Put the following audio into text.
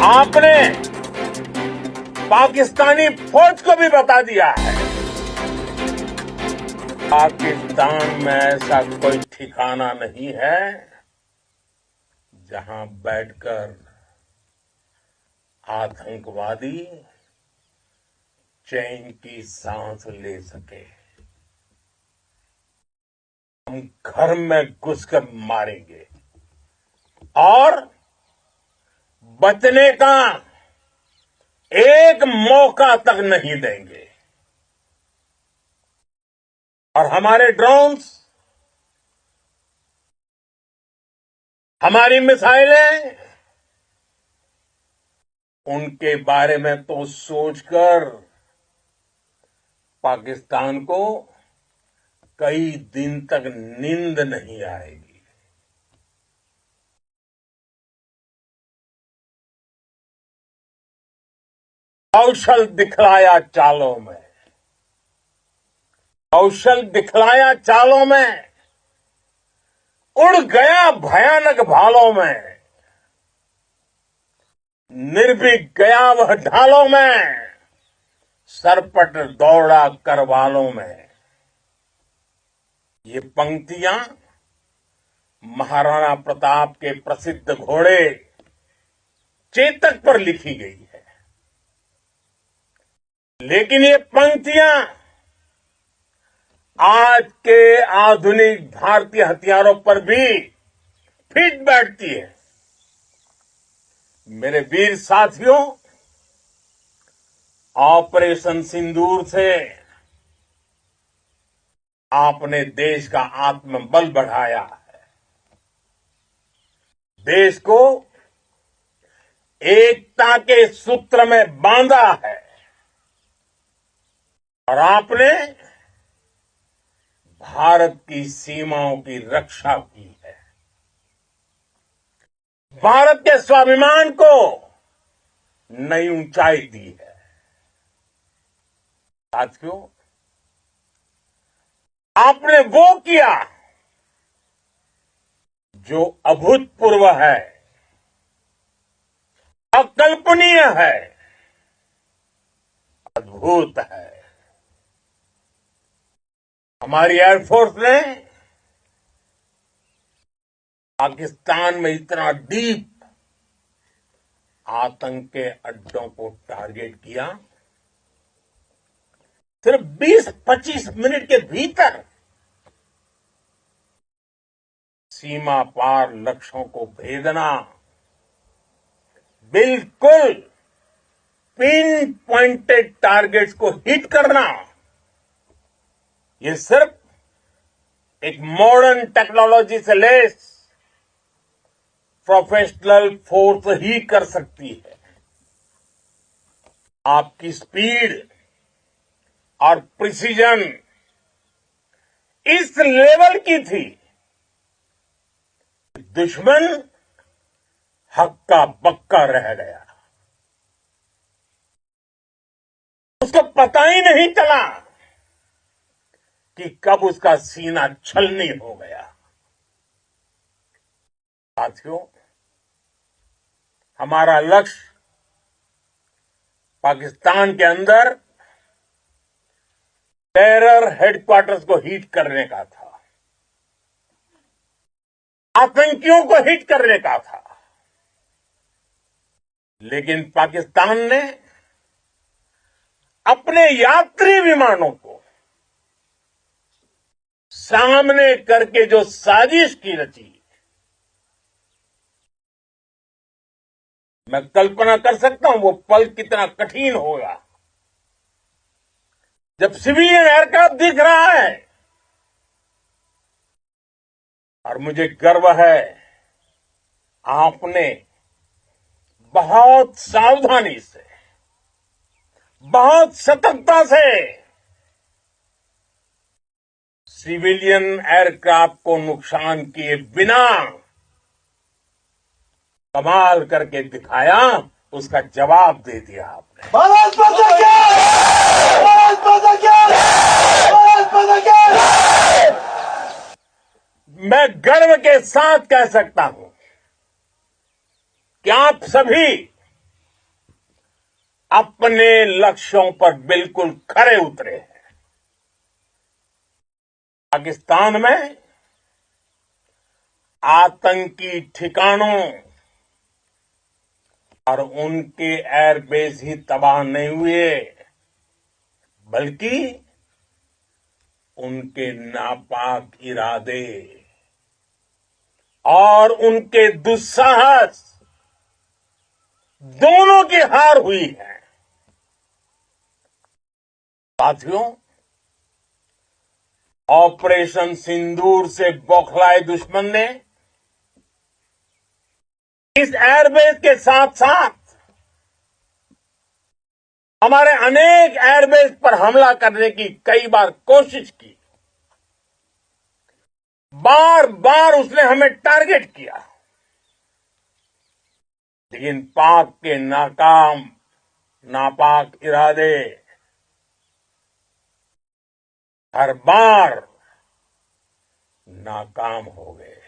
आपने पाकिस्तानी फौज को भी बता दिया है, पाकिस्तान में ऐसा कोई ठिकाना नहीं है जहां बैठकर आतंकवादी चैन की सांस ले सके। हम घर में घुसकर मारेंगे और बचने का एक मौका तक नहीं देंगे। और हमारे ड्रोन्स, हमारी मिसाइलें, उनके बारे में तो सोचकर पाकिस्तान को कई दिन तक नींद नहीं आएगी। कौशल दिखलाया चालों में, कौशल दिखलाया चालों में, उड़ गया भयानक भालों में, निर्भीक गया वह ढालों में, सरपट दौड़ा करवालों में। ये पंक्तियां महाराणा प्रताप के प्रसिद्ध घोड़े चेतक पर लिखी गई है, लेकिन ये पंक्तियां आज के आधुनिक भारतीय हथियारों पर भी फिट बैठती है। मेरे वीर साथियों, ऑपरेशन सिंदूर से आपने देश का आत्मबल बढ़ाया है, देश को एकता के सूत्र में बांधा है और आपने भारत की सीमाओं की रक्षा की है। भारत के स्वाभिमान को नई ऊंचाई दी है। साथियों, आपने वो किया जो अभूतपूर्व है, अकल्पनीय है, अद्भुत है। हमारी एयरफोर्स ने पाकिस्तान में इतना डीप आतंक के अड्डों को टारगेट किया, सिर्फ 20-25 मिनट के भीतर सीमा पार लक्ष्यों को भेदना, बिल्कुल पिन पॉइंटेड टारगेट्स को हिट करना, ये सिर्फ एक मॉडर्न टेक्नोलॉजी से लेस प्रोफेशनल फोर्स ही कर सकती है। आपकी स्पीड और प्रिसीजन इस लेवल की थी, दुश्मन हक्का बक्का रह गया। उसको पता ही नहीं चला कि कब उसका सीना छलनी हो गया। साथियों, हमारा लक्ष्य पाकिस्तान के अंदर टेरर हेडक्वार्टर्स को हिट करने का था, आतंकियों को हिट करने का था, लेकिन पाकिस्तान ने अपने यात्री विमानों को सामने करके जो साजिश की रची, मैं कल्पना कर सकता हूं वो पल कितना कठिन होगा जब सिविलियन एयरक्राफ्ट दिख रहा है। और मुझे गर्व है, आपने बहुत सावधानी से, बहुत सतर्कता से सिविलियन एयरक्राफ्ट को नुकसान किए बिना कमाल करके दिखाया, उसका जवाब दे दिया आपने। भारत माता की जय! भारत माता की जय! भारत माता की जय! मैं गर्व के साथ कह सकता हूं कि आप सभी अपने लक्ष्यों पर बिल्कुल खरे उतरे हैं। पाकिस्तान में आतंकी ठिकानों और उनके एयरबेस ही तबाह नहीं हुए, बल्कि उनके नापाक इरादे और उनके दुस्साहस दोनों की हार हुई है। साथियों, ऑपरेशन सिंदूर से बौखलाए दुश्मन ने इस एयरबेस के साथ साथ हमारे अनेक एयरबेस पर हमला करने की कई बार कोशिश की। बार बार उसने हमें टारगेट किया, लेकिन पाक के नापाक इरादे हर बार नाकाम हो गए।